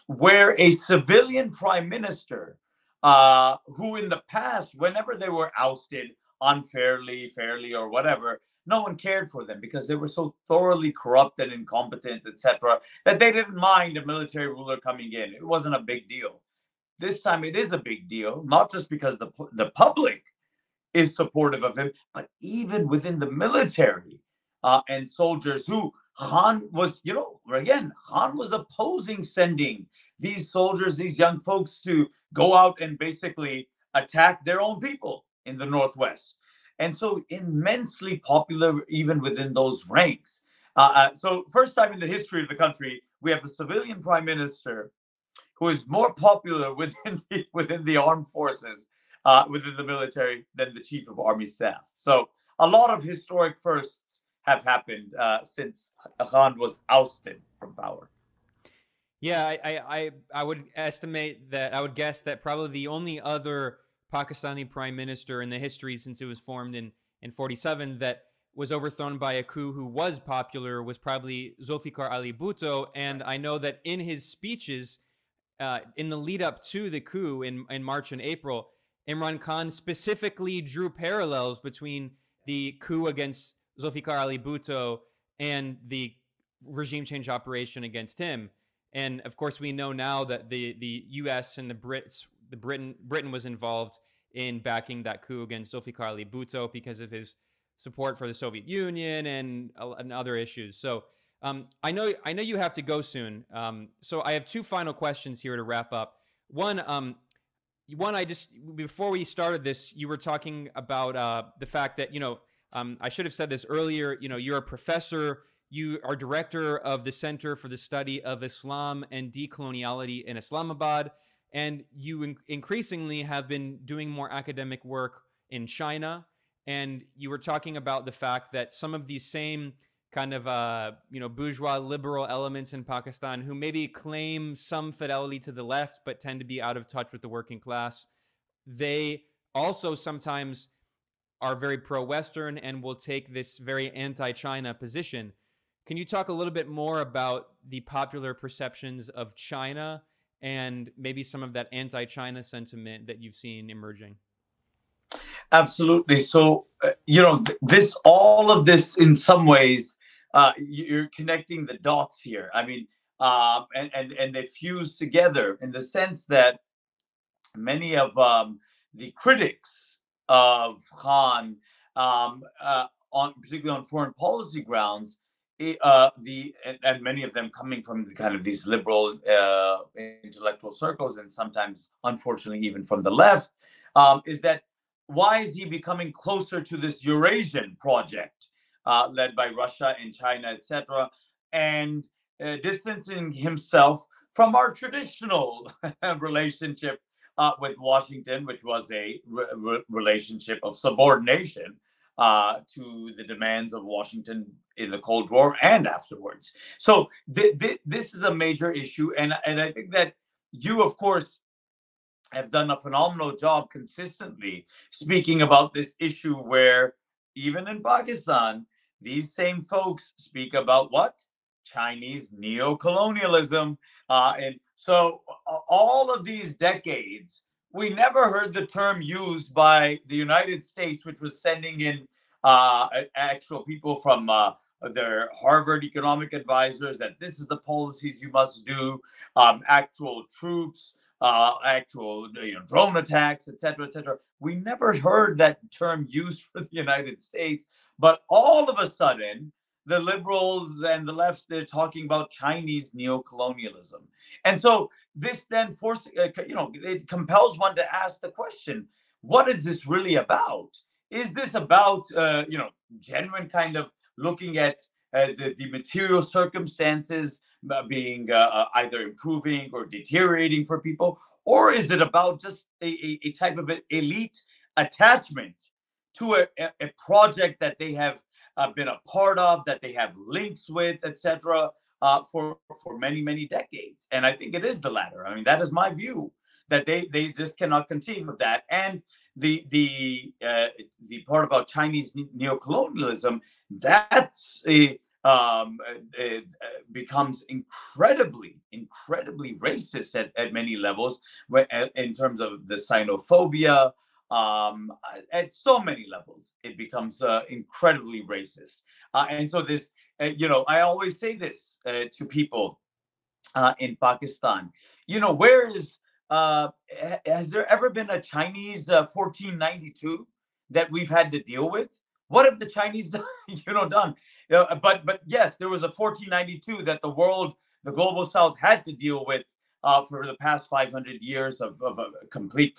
where a civilian prime minister, who in the past, whenever they were ousted unfairly, fairly, or whatever, no one cared for them because they were so thoroughly corrupt and incompetent, etc., that they didn't mind a military ruler coming in. It wasn't a big deal. This time it is a big deal, not just because the public is supportive of him, but even within the military and soldiers who Khan was, Khan was opposing sending these soldiers, these young folks, to go out and basically attack their own people in the Northwest. And so immensely popular even within those ranks. So first time in the history of the country, we have a civilian prime minister who is more popular within the armed forces, within the military, than the chief of army staff. So a lot of historic firsts have happened since Khan was ousted from power. Yeah, I would estimate that, I would guess that probably the only other Pakistani prime minister in the history since it was formed in 47 that was overthrown by a coup who was popular was probably Zulfikar Ali Bhutto. And I know that in his speeches in the lead up to the coup in March and April, Imran Khan specifically drew parallels between the coup against Zulfikar Ali Bhutto and the regime change operation against him. And of course, we know now that the U.S. and Britain was involved in backing that coup against Zulfikar Ali Bhutto because of his support for the Soviet Union and other issues. So I know you have to go soon. So I have two final questions here to wrap up. One, before we started this, you were talking about the fact that I should have said this earlier. You're a professor. You are director of the Center for the Study of Islam and Decoloniality in Islamabad, and you increasingly have been doing more academic work in China. And you were talking about the fact that some of these same kind of bourgeois liberal elements in Pakistan who maybe claim some fidelity to the left but tend to be out of touch with the working class, they also sometimes are very pro-Western and will take this very anti-China position. Can you talk a little bit more about the popular perceptions of China and maybe some of that anti-China sentiment that you've seen emerging? Absolutely. So, all of this in some ways, you're connecting the dots here. I mean, and they fuse together in the sense that many of the critics of Khan, on particularly on foreign policy grounds, and many of them coming from the kind of these liberal intellectual circles, and sometimes, unfortunately, even from the left, is that why is he becoming closer to this Eurasian project led by Russia and China, etc., and distancing himself from our traditional relationship with Washington, which was a relationship of subordination to the demands of Washington in the Cold War and afterwards. So this is a major issue, and I think that you, of course, have done a phenomenal job consistently speaking about this issue where even in Pakistan, these same folks speak about what? Chinese neocolonialism. And so all of these decades, we never heard the term used by the United States, which was sending in actual people from their Harvard economic advisors that this is the policies you must do, actual troops, actual drone attacks, etc., etc. We never heard that term used for the United States, but all of a sudden, the liberals and the left, they're talking about Chinese neocolonialism, and so this then forces, it compels one to ask the question: what is this really about? Is this about genuine kind of looking at the material circumstances being either improving or deteriorating for people? Or is it about just a type of elite attachment to a project that they have been a part of, that they have links with, etc., for many, many decades? And I think it is the latter. I mean, that is my view, that they just cannot conceive of that. And the part about Chinese neocolonialism, that's becomes incredibly racist at many levels, in terms of the xenophobia. At so many levels, it becomes incredibly racist. And so this, I always say this to people in Pakistan. Where is has there ever been a Chinese 1492 that we've had to deal with? What have the Chinese done? Done? But yes, there was a 1492 that the global South, had to deal with for the past 500 years of a complete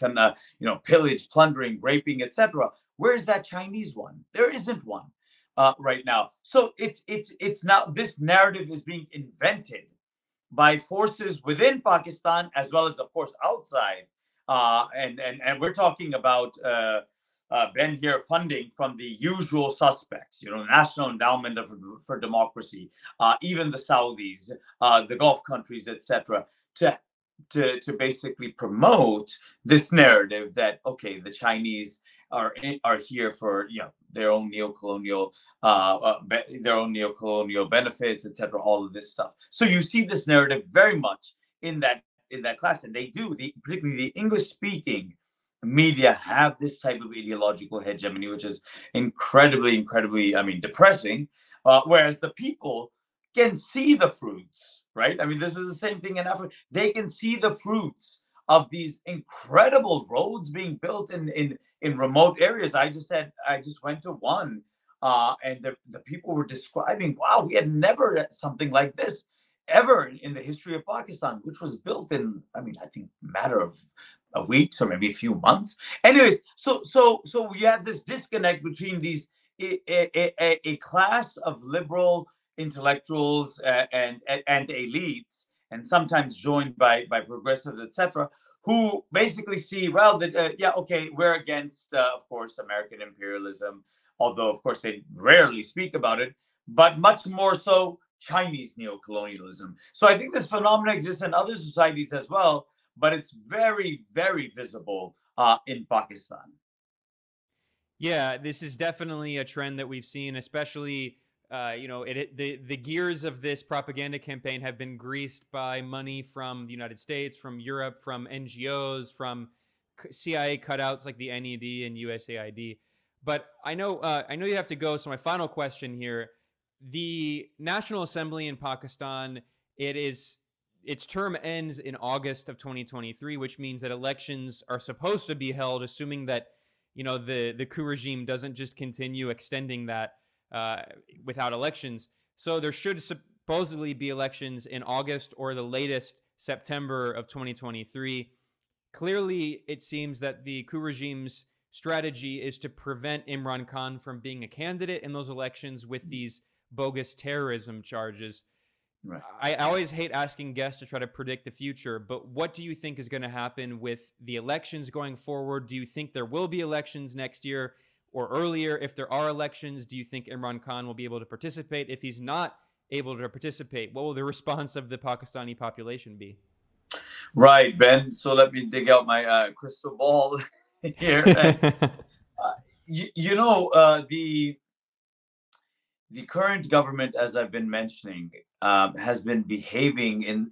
pillage, plundering, raping, etc. Where's that Chinese one? There isn't one right now. So it's now, this narrative is being invented by forces within Pakistan as well as, of course, outside. And we're talking about Ben here, funding from the usual suspects, National Endowment for Democracy, even the Saudis, the Gulf countries, etc., to basically promote this narrative that, okay, the Chinese are here for their own neocolonial benefits, etc., all of this stuff. So you see this narrative very much in that class, and particularly the English speaking media have this type of ideological hegemony, which is incredibly, depressing. Whereas the people can see the fruits, right? I mean, this is the same thing in Africa. They can see the fruits of these incredible roads being built in remote areas. I just went to one, and the people were describing, wow, we had never had something like this ever in the history of Pakistan, which was built in, I think, a matter of weeks or maybe a few months. Anyways, so we have this disconnect between these a class of liberal intellectuals and elites, and sometimes joined by progressives, etc., who basically see, well, that okay, we're against, of course, American imperialism, although of course they rarely speak about it, but much more so Chinese neocolonialism. So I think this phenomenon exists in other societies as well, but it's very, very visible in Pakistan. Yeah, this is definitely a trend that we've seen, especially the gears of this propaganda campaign have been greased by money from the United States, from Europe, from NGOs, from CIA cutouts like the NED and USAID. But I know you have to go. So my final question here: the National Assembly in Pakistan, its term ends in August of 2023, which means that elections are supposed to be held, assuming that the coup regime doesn't just continue extending that without elections. So there should supposedly be elections in August or the latest September of 2023. Clearly, it seems that the coup regime's strategy is to prevent Imran Khan from being a candidate in those elections with these bogus terrorism charges. Right. I always hate asking guests to try to predict the future, but what do you think is going to happen with the elections going forward? Do you think there will be elections next year or earlier? If there are elections, do you think Imran Khan will be able to participate? If he's not able to participate, what will the response of the Pakistani population be? Right, Ben. So let me dig out my crystal ball here. And, the current government, as I've been mentioning, has been behaving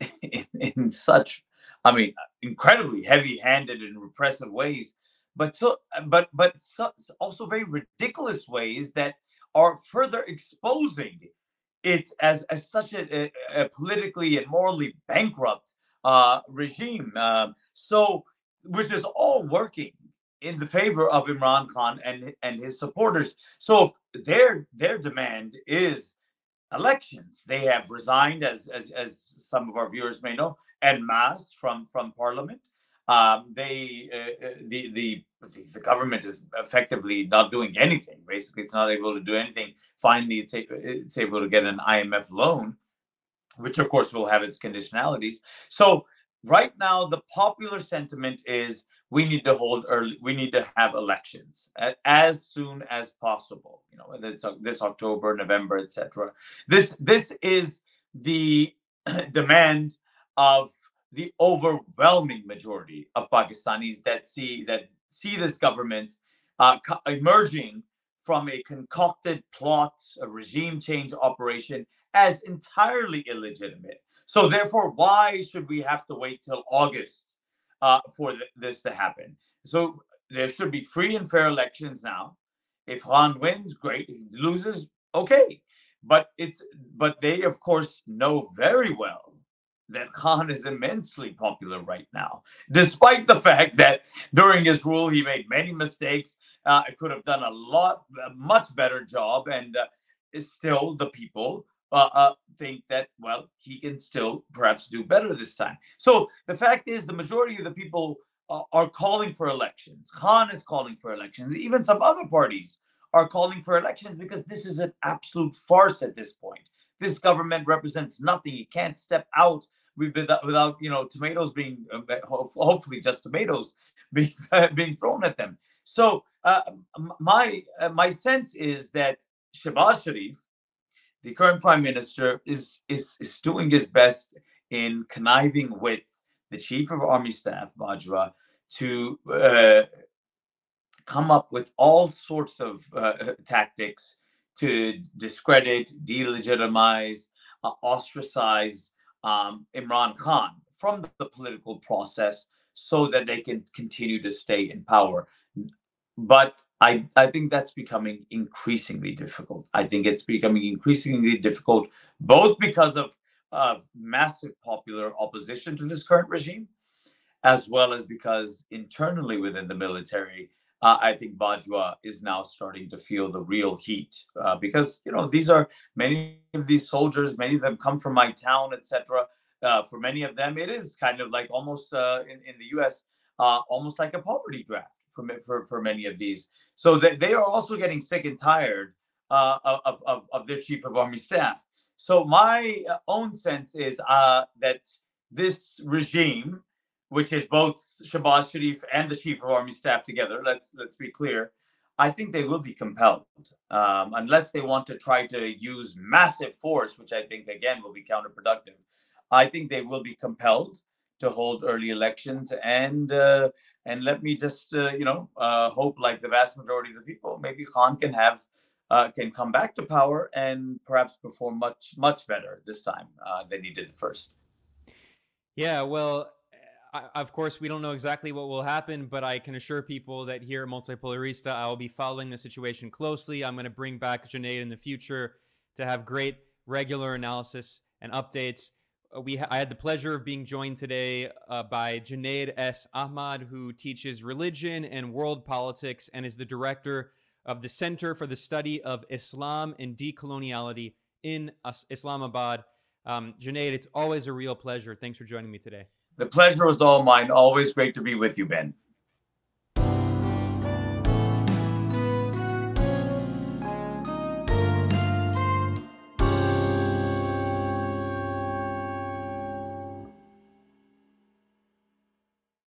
in such, I mean, incredibly heavy-handed and repressive ways, but also very ridiculous ways that are further exposing it as such a politically and morally bankrupt regime. So, which is all working in the favor of Imran Khan and his supporters. So their demand is elections. They have resigned, as some of our viewers may know, en masse from parliament. The government is effectively not doing anything. Basically, it's not able to do anything. Finally, it's able to get an IMF loan, which of course will have its conditionalities. So right now, the popular sentiment is we need to have elections as soon as possible. Whether it's this October, November, etc. This is the demand of the overwhelming majority of Pakistanis that see this government emerging from a concocted plot, a regime change operation, as entirely illegitimate. So therefore, why should we have to wait till August for this to happen? So there should be free and fair elections now. If Khan wins, great. If he loses, okay. But they of course know very well that Khan is immensely popular right now, despite the fact that during his rule he made many mistakes. Could have done a much better job, and still the people think that, well, he can still perhaps do better this time. So the fact is, the majority of the people are calling for elections. Khan is calling for elections. Even some other parties are calling for elections because this is an absolute farce at this point. This government represents nothing. He can't step out without tomatoes being hopefully just tomatoes being thrown at them. So my sense is that Shehbaz Sharif, the current prime minister, is doing his best in conniving with the chief of army staff, Bajwa, to come up with all sorts of tactics to discredit, delegitimize, ostracize Imran Khan from the political process so that they can continue to stay in power. But I think that's becoming increasingly difficult. I think it's becoming increasingly difficult, both because of massive popular opposition to this current regime, as well as because internally within the military, I think Bajwa is now starting to feel the real heat because these are many of these soldiers. Many of them come from my town, etc. For many of them, it is kind of like almost in the U.S. Almost like a poverty draft for many of these. So they are also getting sick and tired of their chief of army staff. So my own sense is that this regime, which is both Shehbaz Sharif and the chief of army staff together, let's be clear, I think they will be compelled, unless they want to try to use massive force, which I think again will be counterproductive. I think they will be compelled to hold early elections, and And let me just, hope, like the vast majority of the people, maybe Khan can come back to power and perhaps perform much better this time than he did the first. Yeah, well, of course, we don't know exactly what will happen, but I can assure people that here at Multipolarista, I will be following the situation closely. I'm going to bring back Junaid in the future to have great regular analysis and updates. I had the pleasure of being joined today by Junaid S. Ahmad, who teaches religion and world politics and is the director of the Center for the Study of Islam and Decoloniality in Islamabad. Junaid, it's always a real pleasure. Thanks for joining me today. The pleasure was all mine. Always great to be with you, Ben.